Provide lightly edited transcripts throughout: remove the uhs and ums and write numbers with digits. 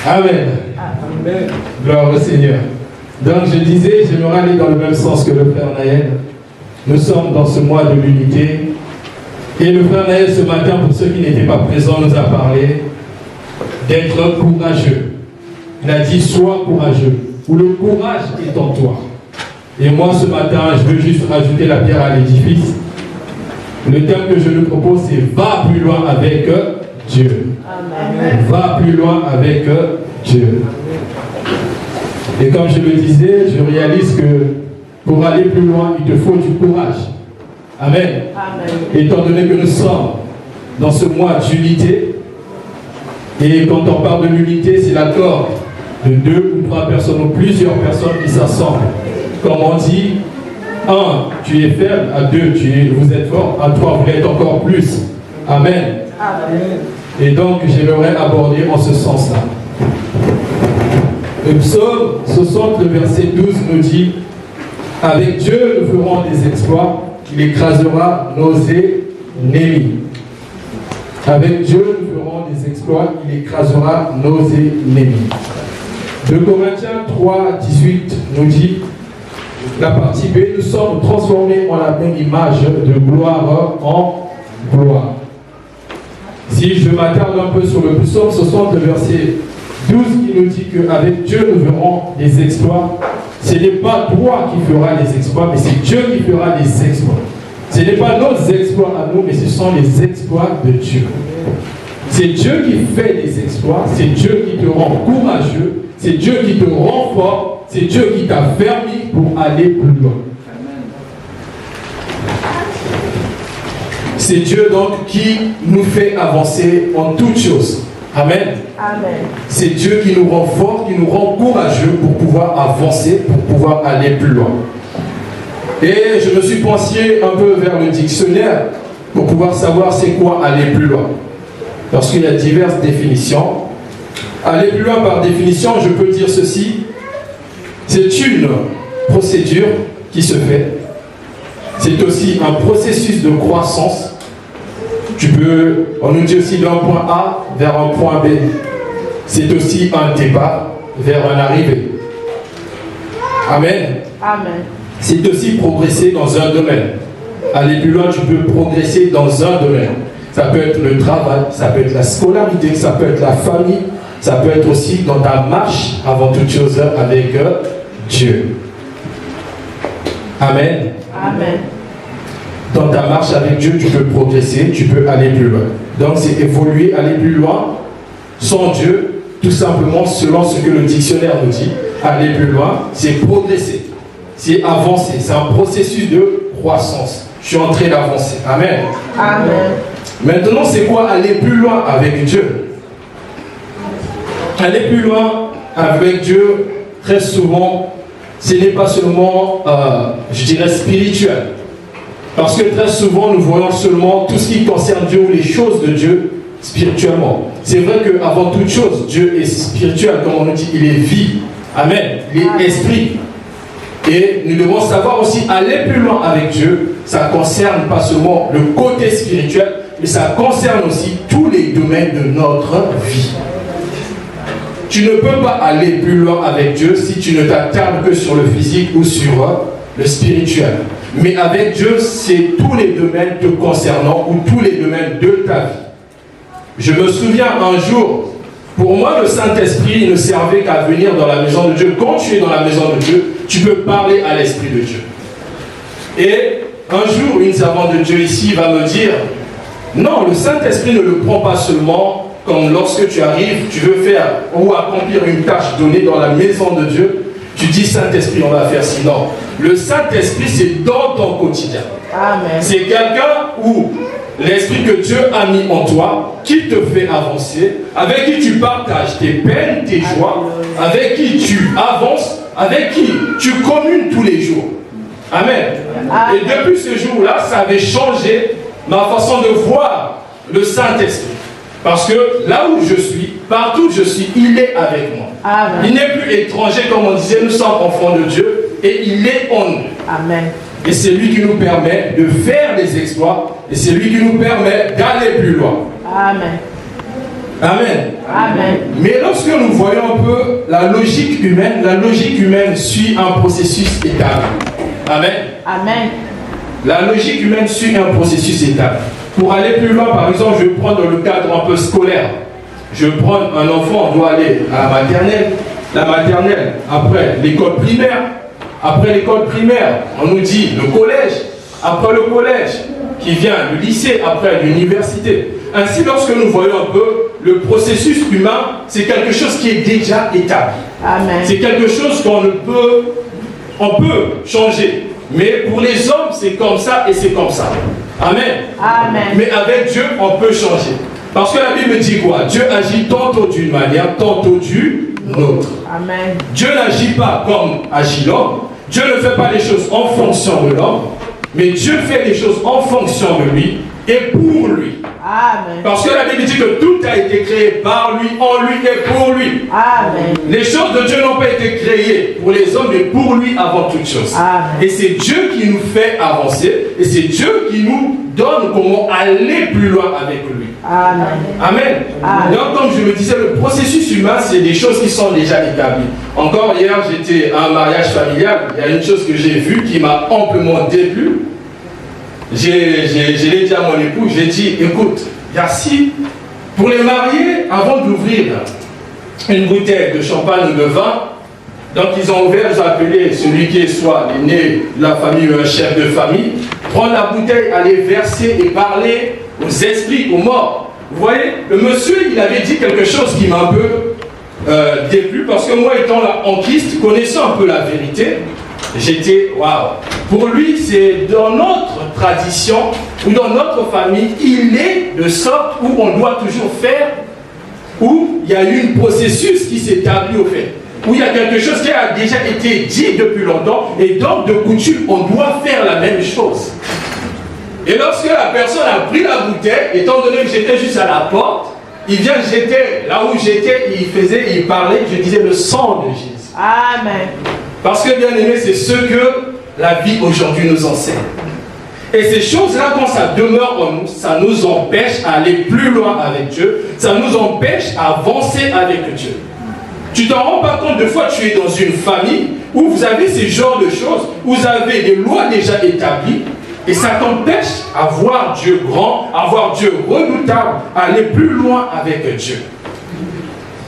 Amen. Amen. Gloire au Seigneur. Donc je disais, j'aimerais aller dans le même sens que le frère Naël. Nous sommes dans ce mois de l'unité. Et le frère Naël, ce matin, pour ceux qui n'étaient pas présents, nous a parlé d'être courageux. Il a dit, sois courageux, ou le courage est en toi. Et moi, ce matin, je veux juste rajouter la pierre à l'édifice. Le thème que je nous propose, c'est « Va plus loin avec Dieu ». Va plus loin avec Dieu. Et comme je le disais, je réalise que pour aller plus loin, il te faut du courage. Amen. Amen. Étant donné que nous sommes dans ce mois d'unité, et quand on parle de l'unité, c'est l'accord de 2 ou 3 personnes ou plusieurs personnes qui s'assemblent. Comme on dit, 1, tu es faible, à 2, vous êtes fort, à 3, vous êtes encore plus. Amen. Amen. Et donc, j'aimerais aborder en ce sens-là. Le psaume 60, le verset 12 nous dit « Avec Dieu, nous ferons des exploits, il écrasera nos ennemis. » Avec Dieu, nous ferons des exploits, il écrasera nos ennemis. 2 Corinthiens 3, 18 nous dit la partie B, nous sommes transformés en la même image de gloire en gloire. Si je m'attarde un peu sur le psaume 60, le verset 12, qui nous dit qu'avec Dieu, nous verrons des exploits. Ce n'est pas toi qui feras les exploits, mais c'est Dieu qui fera les exploits. Ce n'est pas nos exploits à nous, mais ce sont les exploits de Dieu. C'est Dieu qui fait les exploits, c'est Dieu qui te rend courageux, c'est Dieu qui te rend fort, c'est Dieu qui t'a permis pour aller plus loin. C'est Dieu donc qui nous fait avancer en toutes choses. Amen. Amen. C'est Dieu qui nous rend forts, qui nous rend courageux pour pouvoir avancer, pour pouvoir aller plus loin. Et je me suis penché un peu vers le dictionnaire pour pouvoir savoir c'est quoi aller plus loin. Parce qu'il y a diverses définitions. Aller plus loin par définition, je peux dire ceci. C'est une procédure qui se fait. C'est aussi un processus de croissance. On nous dit aussi d'un point A vers un point B. C'est aussi un départ vers un arrivée. Amen. Amen. C'est aussi progresser dans un domaine. Aller plus loin, tu peux progresser dans un domaine. Ça peut être le travail, ça peut être la scolarité, ça peut être la famille, ça peut être aussi dans ta marche avant toute chose avec Dieu. Amen. Amen. Dans ta marche avec Dieu, tu peux progresser, tu peux aller plus loin. Donc c'est évoluer, aller plus loin sans Dieu, tout simplement selon ce que le dictionnaire nous dit. Aller plus loin, c'est progresser, c'est avancer, c'est un processus de croissance. Je suis en train d'avancer. Amen. Amen. Maintenant, c'est quoi aller plus loin avec Dieu? Aller plus loin avec Dieu, très souvent, ce n'est pas seulement, je dirais, spirituel. Parce que très souvent, nous voyons seulement tout ce qui concerne Dieu ou les choses de Dieu spirituellement. C'est vrai qu'avant toute chose, Dieu est spirituel, comme on nous dit, il est vie. Amen. Il est esprit. Et nous devons savoir aussi aller plus loin avec Dieu. Ça ne concerne pas seulement le côté spirituel, mais ça concerne aussi tous les domaines de notre vie. Tu ne peux pas aller plus loin avec Dieu si tu ne t'attardes que sur le physique ou sur le spirituel. Mais avec Dieu, c'est tous les domaines te concernant ou tous les domaines de ta vie. Je me souviens un jour, pour moi, le Saint-Esprit ne servait qu'à venir dans la maison de Dieu. Quand tu es dans la maison de Dieu, tu peux parler à l'Esprit de Dieu. Et un jour, une servante de Dieu ici va me dire, non, le Saint-Esprit ne le prend pas seulement comme lorsque tu arrives, tu veux faire ou accomplir une tâche donnée dans la maison de Dieu, tu dis Saint-Esprit, on va faire sinon. Le Saint-Esprit, c'est dans ton quotidien. Amen. C'est quelqu'un où l'Esprit que Dieu a mis en toi, qui te fait avancer, avec qui tu partages tes peines, tes joies, avec qui tu avances, avec qui tu communes tous les jours. Amen. Amen. Et depuis ce jour-là, ça avait changé ma façon de voir le Saint-Esprit. Parce que là où je suis, partout où je suis, il est avec moi. Amen. Il n'est plus étranger, comme on disait, nous sommes enfants de Dieu et il est en nous. Amen. Et c'est lui qui nous permet de faire des exploits et c'est lui qui nous permet d'aller plus loin. Amen. Amen. Amen. Mais lorsque nous voyons un peu la logique humaine suit un processus établi. Amen. Amen. La logique humaine suit un processus établi. Pour aller plus loin, par exemple, je prends dans le cadre un peu scolaire. Je prends un enfant, on doit aller à la maternelle, après l'école primaire. Après l'école primaire, on nous dit le collège. Après le collège, qui vient le lycée, après l'université. Ainsi, lorsque nous voyons un peu le processus humain, c'est quelque chose qui est déjà établi. Amen. C'est quelque chose on peut changer. Mais pour les hommes, c'est comme ça et c'est comme ça. Amen. Amen. Mais avec Dieu, on peut changer. Parce que la Bible dit quoi? Dieu agit tantôt d'une manière, tantôt d'une autre. Amen. Dieu n'agit pas comme agit l'homme. Dieu ne fait pas les choses en fonction de l'homme. Mais Dieu fait les choses en fonction de lui et pour lui. Amen. Parce que la Bible dit que tout a été créé par lui, en lui et pour lui. Amen. Les choses de Dieu n'ont pas été créées pour les hommes, mais pour lui avant toute chose. Amen. Et c'est Dieu qui nous fait avancer. Et c'est Dieu qui nous donne comment aller plus loin avec lui. Amen. Amen. Amen. Donc, comme je le disais, le processus humain, c'est des choses qui sont déjà établies. Encore hier, j'étais à un mariage familial. Il y a une chose que j'ai vue qui m'a amplement déplu. Je l'ai dit à mon époux, j'ai dit, écoute, Yassi, pour les mariés, avant d'ouvrir une bouteille de champagne ou de vin, donc ils ont ouvert, ils ont appelé celui qui est soit l'aîné de la famille ou un chef de famille, prendre la bouteille, aller verser et parler aux esprits, aux morts. Vous voyez, le monsieur, il avait dit quelque chose qui m'a un peu déplu, parce que moi, étant là en Christ, connaissant un peu la vérité, j'étais, waouh. Pour lui, c'est dans notre tradition ou dans notre famille, il est de sorte où on doit toujours faire, où il y a eu un processus qui s'établit au fait, où il y a quelque chose qui a déjà été dit depuis longtemps, et donc de coutume, on doit faire la même chose. Et lorsque la personne a pris la bouteille, étant donné que j'étais juste à la porte, il vient jeter là où j'étais, il parlait, je disais le sang de Jésus. Amen. Parce que, bien aimé, c'est ce que la vie aujourd'hui nous enseigne. Et ces choses-là, quand ça demeure en nous, ça nous empêche à aller plus loin avec Dieu, ça nous empêche à avancer avec Dieu. Tu t'en rends pas compte, de fois tu es dans une famille où vous avez ces genres de choses, où vous avez des lois déjà établies, et ça t'empêche à voir Dieu grand, à voir Dieu redoutable, à aller plus loin avec Dieu.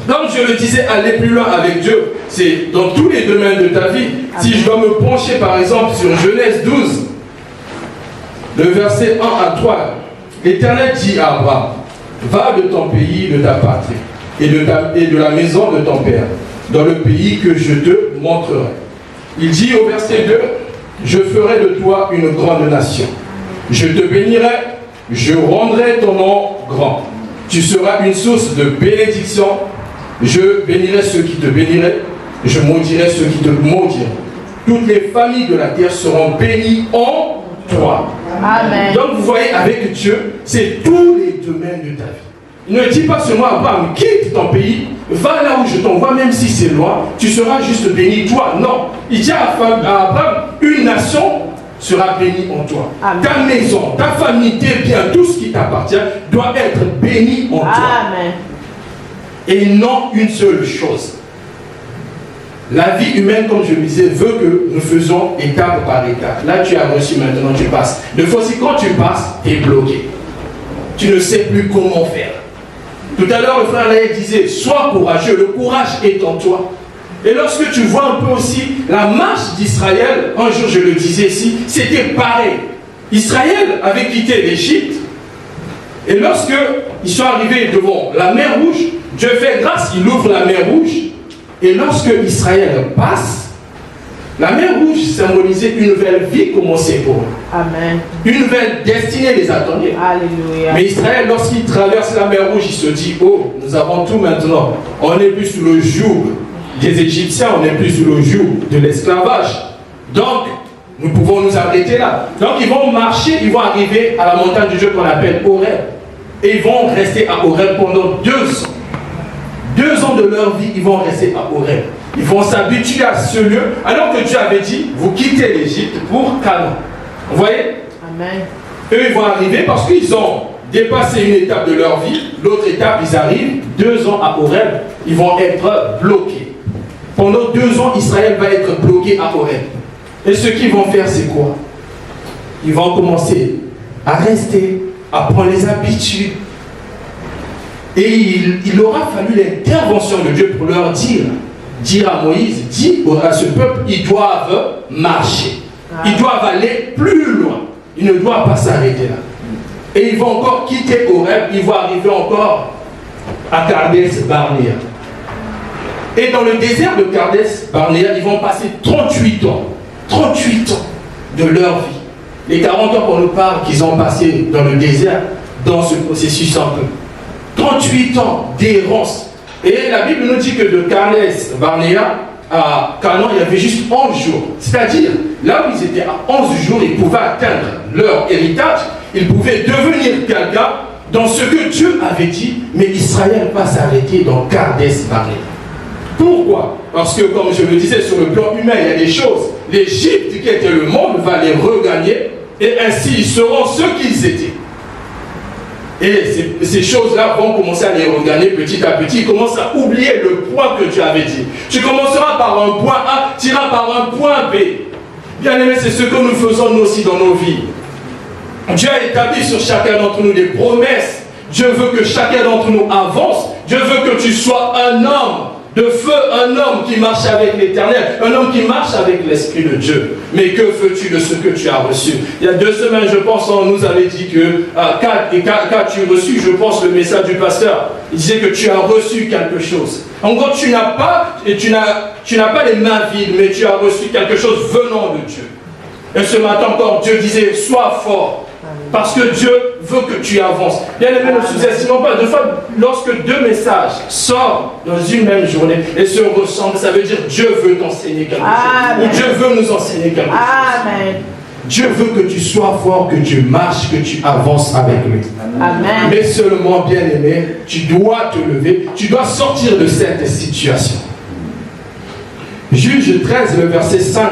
Donc je le disais, aller plus loin avec Dieu, c'est dans tous les domaines de ta vie. Amen. Si je dois me pencher par exemple sur Genèse 12, le verset 1 à 3, l'Éternel dit à Abraham, va de ton pays, de ta patrie, et de la maison de ton père, dans le pays que je te montrerai. Il dit au verset 2, je ferai de toi une grande nation. Je te bénirai, je rendrai ton nom grand. Tu seras une source de bénédiction. Je bénirai ceux qui te béniraient, je maudirai ceux qui te maudiront. Toutes les familles de la terre seront bénies en toi. Amen. Donc vous voyez, avec Dieu, c'est tous les domaines de ta vie. Il ne dit pas seulement à Abraham, quitte ton pays, va là où je t'envoie, même si c'est loin, tu seras juste béni, toi. Non. Il dit à Abraham, une nation sera bénie en toi. Amen. Ta maison, ta famille, tes biens, tout ce qui t'appartient doit être béni en toi. Amen. Et non une seule chose. La vie humaine, comme je le disais, veut que nous faisons étape par étape. Là, tu as reçu, maintenant tu passes. De fois aussi, quand tu passes, tu es bloqué. Tu ne sais plus comment faire. Tout à l'heure, le frère Laïc disait, sois courageux, le courage est en toi. Et lorsque tu vois un peu aussi la marche d'Israël, un jour je le disais ici, c'était pareil. Israël avait quitté l'Égypte, et lorsque ils sont arrivés devant la mer Rouge, Dieu fait grâce, il ouvre la mer Rouge, et lorsque Israël passe, la mer Rouge symbolisait une nouvelle vie commençait pour eux. Amen. Une nouvelle destinée les attendait. Alléluia. Mais Israël, lorsqu'il traverse la mer Rouge, il se dit, oh, nous avons tout maintenant. On n'est plus sous le joug des Égyptiens, on n'est plus sous le joug de l'esclavage. Donc, nous pouvons nous arrêter là. Donc, ils vont marcher, ils vont arriver à la montagne du Dieu qu'on appelle Horeb. Et ils vont rester à Horeb pendant 2 ans. 2 ans de leur vie, ils vont rester à Horeb. Ils vont s'habituer à ce lieu, alors que Dieu avait dit, vous quittez l'Égypte pour Canaan. Vous voyez? Amen. Eux, ils vont arriver parce qu'ils ont dépassé une étape de leur vie. L'autre étape, ils arrivent 2 ans à Horeb, ils vont être bloqués. Pendant 2 ans, Israël va être bloqué à Horeb. Et ce qu'ils vont faire, c'est quoi? Ils vont commencer à rester, à prendre les habitudes. Et il aura fallu l'intervention de Dieu pour leur dire à Moïse, dis à ce peuple, ils doivent marcher. Ils doivent aller plus loin. Ils ne doivent pas s'arrêter là. Et ils vont encore quitter Horeb, ils vont arriver encore à Kades Barnea. Et dans le désert de Kades Barnea, ils vont passer 38 ans. 38 ans de leur vie. Les 40 ans qu'on nous parle qu'ils ont passé dans le désert, dans ce processus un peu. 38 ans d'errance. Et la Bible nous dit que de Kades Barnea à Canaan, il y avait juste 11 jours. C'est-à-dire, là où ils étaient à 11 jours, ils pouvaient atteindre leur héritage. Ils pouvaient devenir quelqu'un dans ce que Dieu avait dit, mais Israël va s'arrêter dans Kades Barnea. Pourquoi? Parce que, comme je le disais, sur le plan humain, il y a des choses. L'Égypte, qui était le monde, va les regagner, et ainsi ils seront ce qu'ils étaient. Et ces choses-là vont commencer à les regagner petit à petit. Ils commencent à oublier le point que Dieu avait dit. Tu commenceras par un point A, tu iras par un point B. Bien aimé, c'est ce que nous faisons nous aussi dans nos vies. Dieu a établi sur chacun d'entre nous des promesses. Dieu veut que chacun d'entre nous avance. Dieu veut que tu sois un homme de feu, un homme qui marche avec l'Éternel, un homme qui marche avec l'Esprit de Dieu. Mais que fais-tu de ce que tu as reçu? Il y a 2 semaines, je pense, on nous avait dit que qu'as-tu reçu, je pense, le message du pasteur. Il disait que tu as reçu quelque chose. En gros, tu n'as pas les mains vides, mais tu as reçu quelque chose venant de Dieu. Et ce matin encore, Dieu disait, sois fort. Parce que Dieu veut que tu avances. Bien aimé, ne sous-estimons pas. De fois, lorsque 2 messages sortent dans une même journée et se ressemblent, ça veut dire Dieu veut t'enseigner quelque chose. Ou Dieu veut nous enseigner quelque chose. Dieu veut que tu sois fort, que tu marches, que tu avances avec lui. Amen. Mais seulement, bien aimé, tu dois te lever, tu dois sortir de cette situation. Juge 13, le verset 5,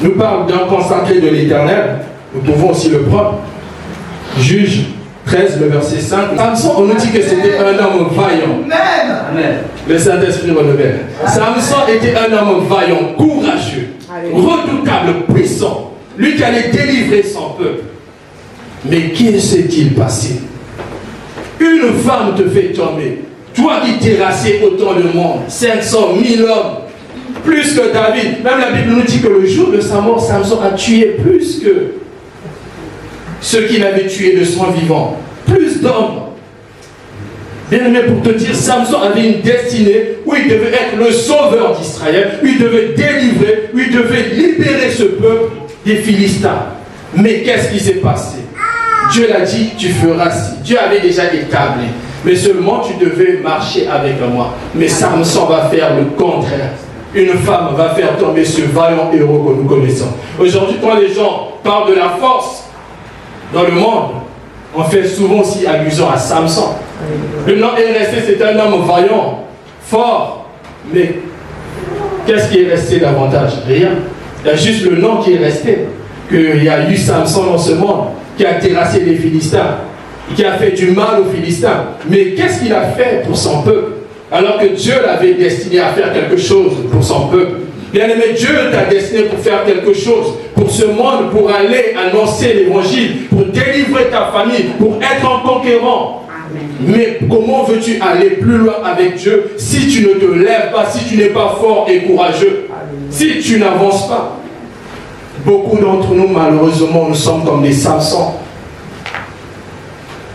nous parle d'un consacré de l'Éternel. Nous pouvons aussi le prendre. Juge 13, le verset 5. Samson, on nous dit que c'était un homme vaillant. Amen. Le Saint-Esprit renouvelle. Samson était un homme vaillant, courageux, redoutable, puissant. Lui qui allait délivrer son peuple. Mais qu'est-ce s'est-il passé? Une femme te fait tomber. Toi qui terrassais autant de monde, 500 000 hommes, plus que David. Même la Bible nous dit que le jour de sa mort, Samson a tué plus que ceux qu'il avait tués de son vivant. Plus d'hommes. Bien aimé, pour te dire, Samson avait une destinée où il devait être le sauveur d'Israël, où il devait délivrer, où il devait libérer ce peuple des Philistins. Mais qu'est-ce qui s'est passé? Dieu l'a dit, tu feras ci. Dieu avait déjà établi. Mais seulement tu devais marcher avec moi. Mais Samson va faire le contraire. Une femme va faire tomber ce vaillant héros que nous connaissons. Aujourd'hui, quand les gens parlent de la force dans le monde, on fait souvent aussi allusion à Samson. Le nom est resté, c'est un homme vaillant, fort. Mais qu'est-ce qui est resté davantage? Rien. Il y a juste le nom qui est resté. Qu'il y a eu Samson dans ce monde, qui a terrassé les Philistins, qui a fait du mal aux Philistins. Mais qu'est-ce qu'il a fait pour son peuple? Alors que Dieu l'avait destiné à faire quelque chose pour son peuple. Bien aimé, Dieu t'a destiné pour faire quelque chose pour ce monde, pour aller annoncer l'évangile, pour délivrer ta famille, pour être un conquérant. Amen. Mais comment veux-tu aller plus loin avec Dieu si tu ne te lèves pas, si tu n'es pas fort et courageux? Amen. Si tu n'avances pas? Beaucoup d'entre nous, malheureusement, nous sommes comme des Samsons.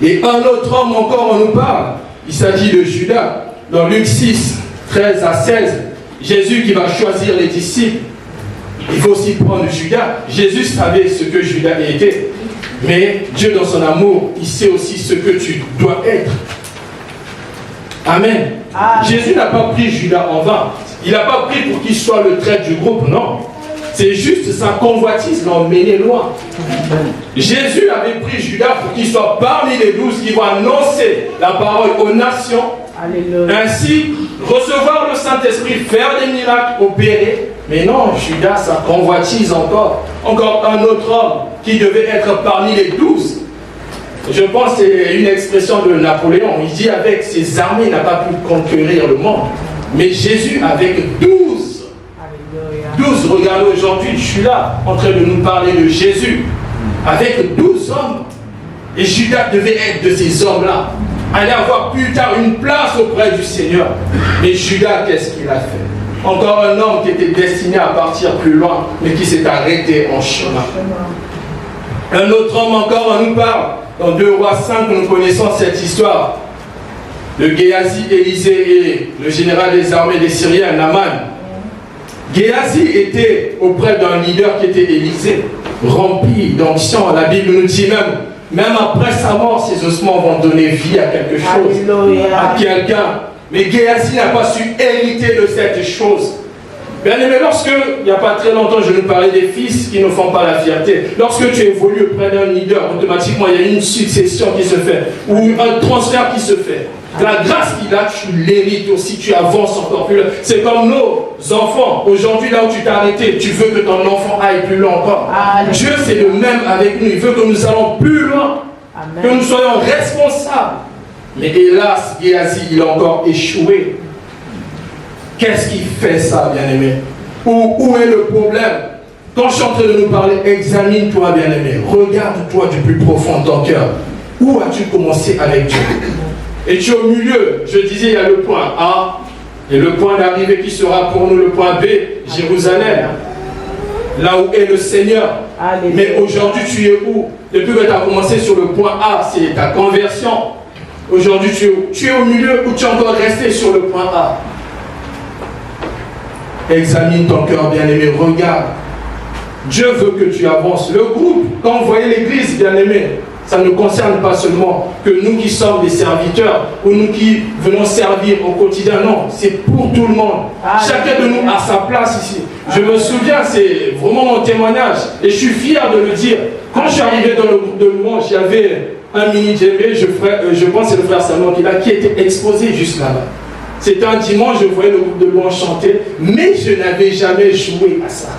Et un autre homme encore, on nous parle. Il s'agit de Judas. Dans Luc 6, 13 à 16, Jésus qui va choisir les disciples, il faut aussi prendre Judas. Jésus savait ce que Judas était. Mais Dieu, dans son amour, il sait aussi ce que tu dois être. Amen. Jésus n'a pas pris Judas en vain. Il n'a pas pris pour qu'il soit le traître du groupe, non. C'est juste sa convoitise l'a emmené loin. Jésus avait pris Judas pour qu'il soit parmi les 12 qui vont annoncer la parole aux nations. Alléluia. Ainsi, recevoir le Saint-Esprit, faire des miracles, opérer. Mais non, Judas, sa convoitise encore un autre homme qui devait être parmi les 12. Je pense que c'est une expression de Napoléon. Il dit avec ses armées, il n'a pas pu conquérir le monde. Mais Jésus avec 12. 12, regardez aujourd'hui, je suis là en train de nous parler de Jésus. Avec 12 hommes. Et Judas devait être de ces hommes-là. Aller avoir plus tard une place auprès du Seigneur. Mais Judas, qu'est-ce qu'il a fait? Encore un homme qui était destiné à partir plus loin, mais qui s'est arrêté en chemin. Un autre homme encore, on nous parle. Dans 2 Rois 5, nous connaissons cette histoire. De Géasi, Élisée et le général des armées des Syriens, Naaman. Géasi était auprès d'un leader qui était Élisée, rempli d'onction. La Bible nous dit même après sa mort, ses ossements vont donner vie à quelque chose, à quelqu'un. Mais Géasi n'a pas su hériter de cette chose. Bien aimé, lorsque, il n'y a pas très longtemps, je nous parlais des fils qui ne font pas la fierté. Lorsque tu évolues auprès d'un leader, automatiquement, il y a une succession qui se fait, ou un transfert qui se fait. La grâce qu'il a, tu l'hérites aussi, tu avances encore plus loin. C'est comme nos enfants. Aujourd'hui, là où tu t'es arrêté, tu veux que ton enfant aille plus loin encore. Amen. Dieu, c'est le même avec nous. Il veut que nous allons plus loin. Amen. Que nous soyons responsables. Mais hélas, Géasi, il a encore échoué. Qu'est-ce qui fait ça, bien-aimé? Où est le problème? Quand je suis en train de nous parler, examine-toi, bien-aimé. Regarde-toi du plus profond de ton cœur. Où as-tu commencé avec Dieu? Et tu es au milieu. Je disais, il y a le point A et le point d'arrivée qui sera pour nous le point B, Jérusalem. Là où est le Seigneur. Alléluia. Mais aujourd'hui, tu es où? Depuis que tu as commencé sur le point A, c'est ta conversion. Aujourd'hui, tu es au milieu ou tu es encore resté sur le point A? Examine ton cœur, bien-aimé. Regarde. Dieu veut que tu avances. Le groupe, quand vous voyez l'église, bien-aimé, ça ne concerne pas seulement que nous qui sommes des serviteurs ou nous qui venons servir au quotidien. Non, c'est pour tout le monde. Chacun de nous a sa place ici. Je me souviens, c'est vraiment mon témoignage. Et je suis fier de le dire. Quand je suis arrivé dans le groupe de louange, il y avait un mini-djembé, je pense que c'est le frère Salman qui était exposé juste là-bas. C'était un dimanche, je voyais le groupe de louange chanter, mais je n'avais jamais joué à ça.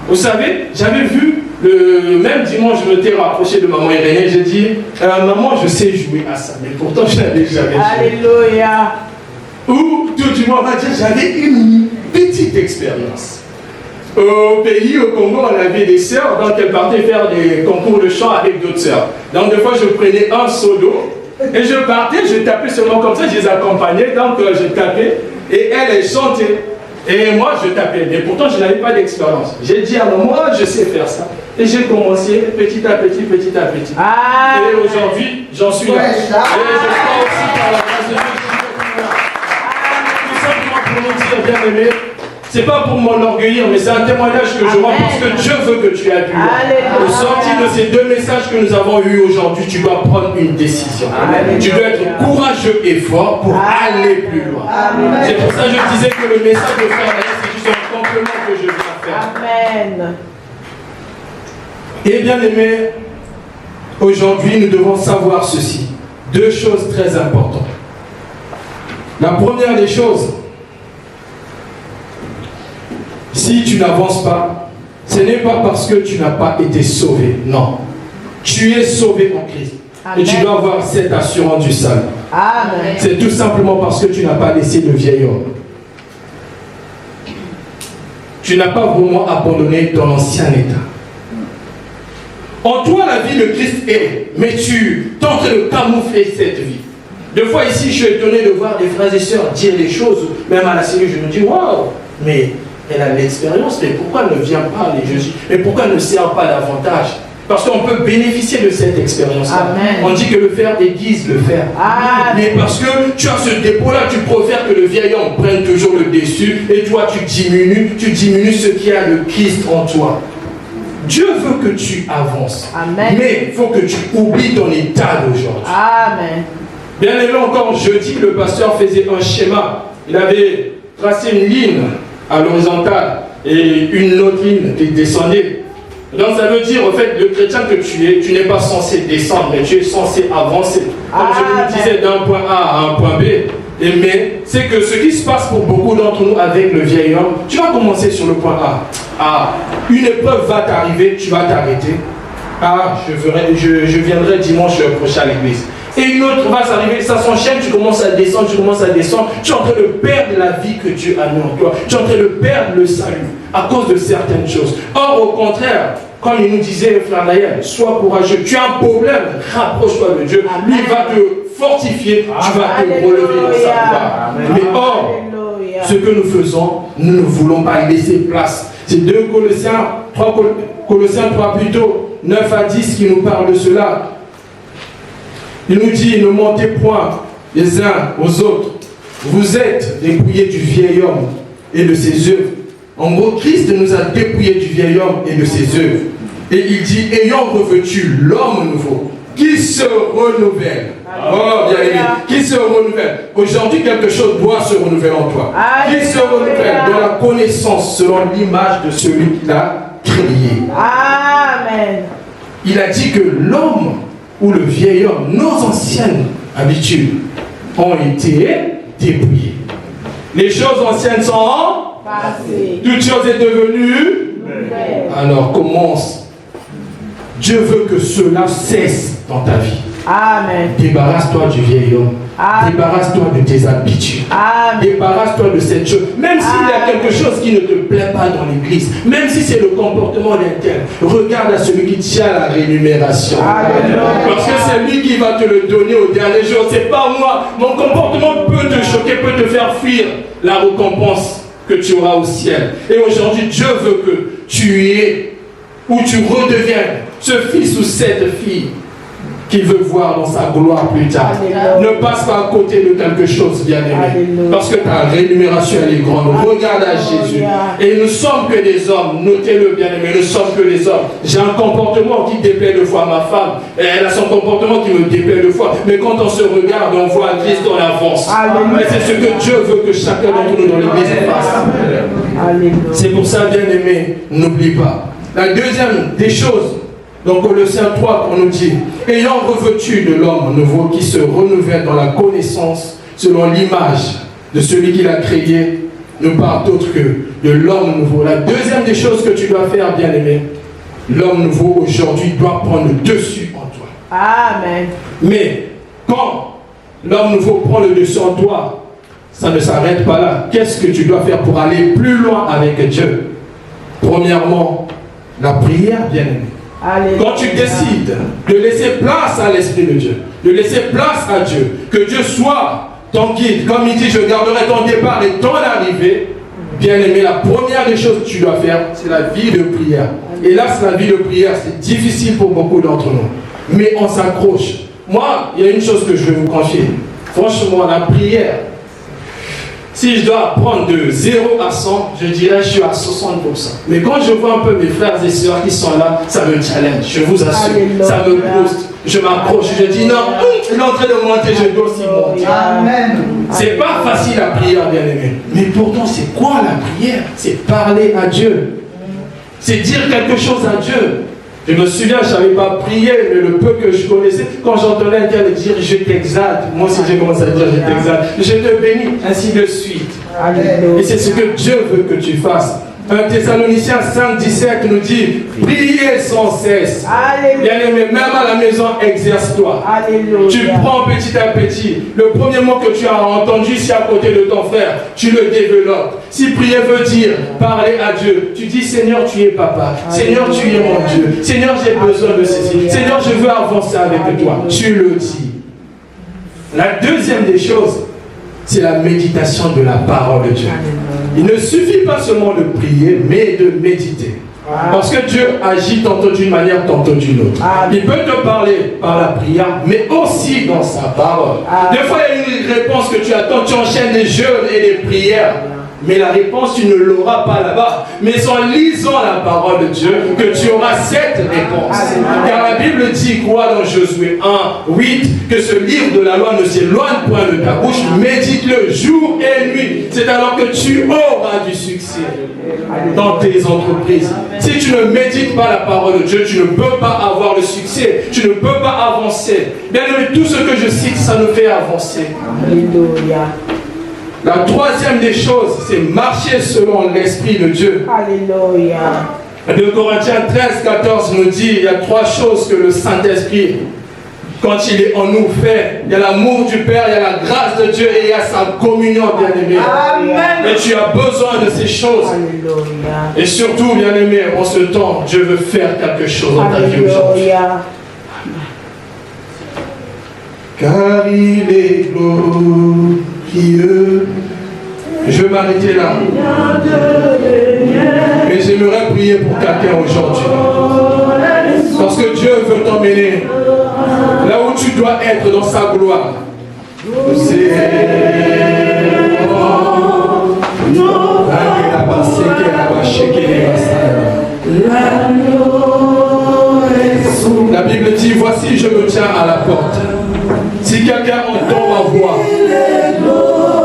Vous savez, j'avais vu, le même dimanche, je m'étais rapproché de maman Irénée, j'ai dit, maman, je sais jouer à ça, mais pourtant je n'avais jamais joué. Alléluia. Ou, tout du moins, on va dire, j'avais une petite expérience. Au pays, au Congo, on avait des sœurs, donc elles partaient faire des concours de chant avec d'autres sœurs. Donc des fois, je prenais un solo, et je partais, je tapais seulement comme ça, je les accompagnais, donc je tapais, et elles chantaient. Et moi, je tapais, mais pourtant, je n'avais pas d'expérience. J'ai dit à moi, je sais faire ça. Et j'ai commencé petit à petit, petit à petit. Et aujourd'hui, j'en suis là. Et je crois aussi par la grâce de Dieu. Tout simplement pour nous dire, bien aimé, c'est pas pour m'enorgueillir, mais c'est un témoignage que je rends parce que Dieu veut que tu ailles plus loin. Au sorti de ces 2 messages que nous avons eus aujourd'hui, tu dois prendre une décision. Amen. Tu dois être courageux et fort pour aller plus loin. C'est pour ça que je disais que le message de frère Alex, c'est juste un complément que je viens faire. Amen. Et bien aimé, aujourd'hui nous devons savoir ceci. 2 choses très importantes. La première des choses, si tu n'avances pas, ce n'est pas parce que tu n'as pas été sauvé. Non. Tu es sauvé en Christ. Amen. Et tu dois avoir cette assurance du salut. Amen. C'est tout simplement parce que tu n'as pas laissé le vieil homme. Tu n'as pas vraiment abandonné ton ancien état. En toi, la vie de Christ est, mais tu tentes de camoufler cette vie. Deux fois ici, je suis étonné de voir des frères et sœurs dire les choses, même à la cellule, je me dis, waouh, mais elle a l'expérience, mais pourquoi elle ne vient pas les Jésus? Mais pourquoi elle ne sert pas davantage? Parce qu'on peut bénéficier de cette expérience-là. On dit que le fer aiguise le fer. Amen. Mais parce que tu as ce dépôt-là, tu préfères que le vieil homme prenne toujours le dessus et toi tu diminues ce qui a le Christ en toi. Dieu veut que tu avances. Amen. Mais il faut que tu oublies ton état d'aujourd'hui. Amen. Bien aimé, encore jeudi, le pasteur faisait un schéma. Il avait tracé une ligne à l'horizontale et une autre ligne qui descendait. Donc ça veut dire, en fait, le chrétien que tu es, tu n'es pas censé descendre, mais tu es censé avancer. Comme je vous disais, d'un point A à un point B. Mais c'est que ce qui se passe pour beaucoup d'entre nous avec le vieil homme, tu vas commencer sur le point A. Une épreuve va t'arriver, tu vas t'arrêter. Ah, je viendrai dimanche prochain à l'église. Et une autre va s'arriver, ça s'enchaîne, tu commences à descendre, tu es en train de perdre la vie que Dieu a mis en toi. Tu es en train de perdre le salut à cause de certaines choses. Or, au contraire, comme il nous disait frère Naël, sois courageux. Tu as un problème, rapproche-toi de Dieu. Lui va te fortifier, tu vas te relever dans sa gloire. Mais or, ce que nous faisons, nous ne voulons pas laisser place. C'est 2 Colossiens 3 plutôt, 9 à 10 qui nous parle de cela. Il nous dit, ne mentez point les uns aux autres. Vous êtes dépouillés du vieil homme et de ses œuvres. En gros, Christ nous a dépouillés du vieil homme et de ses œuvres. Et il dit, ayant revêtu l'homme nouveau, qui se renouvelle. Oh, bien aimé, qui se renouvelle. Aujourd'hui, quelque chose doit se renouveler en toi. Qui se renouvelle dans la connaissance selon l'image de celui qui l'a créé. Amen. Il a dit que l'homme ou le vieil homme, nos anciennes habitudes, ont été dépouillées. Les choses anciennes sont passées. Toute chose est devenue nouvelle. Alors commence. Dieu veut que cela cesse dans ta vie. Amen. Débarrasse-toi du vieil homme. Amen. Débarrasse-toi de tes habitudes. Amen. Débarrasse-toi de cette chose. Même s'il y a quelque chose qui ne te plaît pas dans l'église, même si c'est le comportement interne, regarde à celui qui tient la rémunération. Amen. Parce que c'est lui qui va te le donner au dernier jour. C'est pas moi. Mon comportement peut te choquer, peut te faire fuir la récompense que tu auras au ciel. Et aujourd'hui, Dieu veut que tu aies ou tu redeviennes ce fils ou cette fille qui veut voir dans sa gloire plus tard. Alléluia. Ne passe pas à côté de quelque chose, bien-aimé. Parce que ta rémunération, elle est grande. Alléluia. Regarde à Jésus. Et nous sommes que des hommes. Notez-le, bien-aimé. Nous sommes que des hommes. J'ai un comportement qui déplaît de fois à ma femme. Et elle a son comportement qui me déplaît de fois. Mais quand on se regarde, on voit Christ, on avance. Et c'est ce que Dieu veut que chacun d'entre nous dans l'église fasse. C'est pour ça, bien-aimé, n'oublie pas. La deuxième des choses, donc Colossiens 3, qu'on nous dit, ayant revêtu de l'homme nouveau qui se renouvelle dans la connaissance selon l'image de celui qui l'a créé, ne parle autre que de l'homme nouveau. La deuxième des choses que tu dois faire, bien-aimé, l'homme nouveau aujourd'hui doit prendre le dessus en toi. Amen. Mais quand l'homme nouveau prend le dessus en toi, ça ne s'arrête pas là. Qu'est-ce que tu dois faire pour aller plus loin avec Dieu? Premièrement, la prière, bien-aimé. Alléluia. Quand tu décides de laisser place à l'Esprit de Dieu, de laisser place à Dieu, que Dieu soit ton guide, comme il dit, je garderai ton départ et ton arrivée, bien aimé, la première des choses que tu dois faire, c'est la vie de prière. Et là, c'est la vie de prière, c'est difficile pour beaucoup d'entre nous. Mais on s'accroche. Moi, il y a une chose que je vais vous confier. Franchement, la prière, si je dois prendre de 0 à 100, je dirais que je suis à 60%. Mais quand je vois un peu mes frères et sœurs qui sont là, ça me challenge, je vous assure. Alléluia. Ça me booste. Je m'accroche, je dis non, il est en train de monter, je dois aussi monter. Amen. C'est pas facile la prière, bien aimé. Mais pourtant, c'est quoi la prière? C'est parler à Dieu. C'est dire quelque chose à Dieu. Je me souviens, je n'avais pas prié, mais le peu que je connaissais, quand j'entendais quelqu'un dire je t'exalte, moi aussi j'ai commencé à dire je t'exalte, je te bénis, ainsi de suite. Alléluia. Et c'est ce que Dieu veut que tu fasses. 1 Thessaloniciens 5,17 nous dit priez sans cesse. Bien aimé, même à la maison, exerce-toi. Tu prends petit à petit. Le premier mot que tu as entendu ici à côté de ton frère, tu le développes. Si prier veut dire parler à Dieu, tu dis Seigneur, tu es papa. Seigneur, tu es mon Dieu. Seigneur, j'ai besoin de ceci. Seigneur, je veux avancer avec toi. Tu le dis. La deuxième des choses, c'est la méditation de la parole de Dieu. Il ne suffit pas seulement de prier, mais de méditer. Parce que Dieu agit tantôt d'une manière, tantôt d'une autre. Il peut te parler par la prière, mais aussi dans sa parole. Des fois, il y a une réponse que tu attends, tu enchaînes les jeûnes et les prières. Mais la réponse, tu ne l'auras pas là-bas. Mais c'est en lisant la parole de Dieu que tu auras cette réponse. Car la Bible dit quoi dans Josué 1, 8, que ce livre de la loi ne s'éloigne point de ta bouche, médite-le jour et nuit. C'est alors que tu auras du succès dans tes entreprises. Si tu ne médites pas la parole de Dieu, tu ne peux pas avoir le succès. Tu ne peux pas avancer. Bien aimé, tout ce que je cite, ça nous fait avancer. Alléluia. La troisième des choses, c'est marcher selon l'Esprit de Dieu. Alléluia. 2 Corinthiens 13, 14 nous dit, il y a 3 choses que le Saint-Esprit, quand il est en nous, fait. Il y a l'amour du Père, il y a la grâce de Dieu et il y a sa communion, bien-aimé. Et tu as besoin de ces choses. Alléluia. Et surtout, bien-aimé, en ce temps, Dieu veut faire quelque chose dans ta vie aujourd'hui. Alléluia. Car il est glorieux. Je vais m'arrêter là. Mais j'aimerais prier pour quelqu'un aujourd'hui. Parce que Dieu veut t'emmener là où tu dois être dans sa gloire. La Bible dit, voici je me tiens à la porte. Si quelqu'un entend ma voix,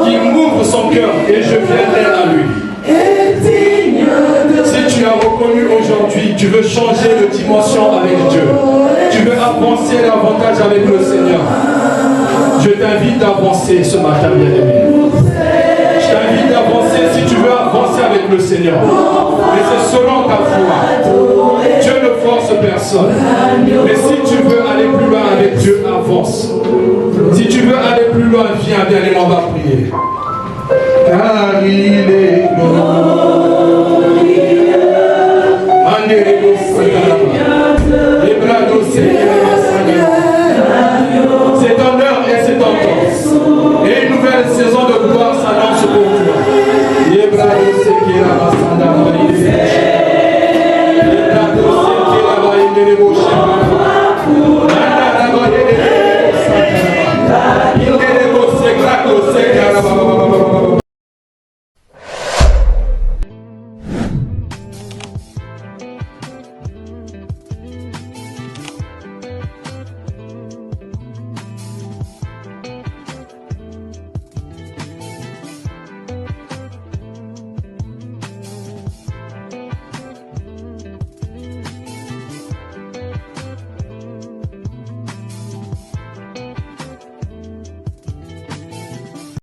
qu'il m'ouvre son cœur et je viendrai à lui. Si tu as reconnu aujourd'hui, tu veux changer de dimension avec Dieu, tu veux avancer davantage avec le Seigneur, je t'invite à avancer ce matin, bien-aimé. Je t'invite à avancer si tu veux avancer avec le Seigneur. Mais c'est selon ta foi. Dieu ne force personne. Mais si tu veux aller plus loin avec Dieu, avance. Si tu veux aller plus loin, viens, bien-aimé, on va prier. Car il est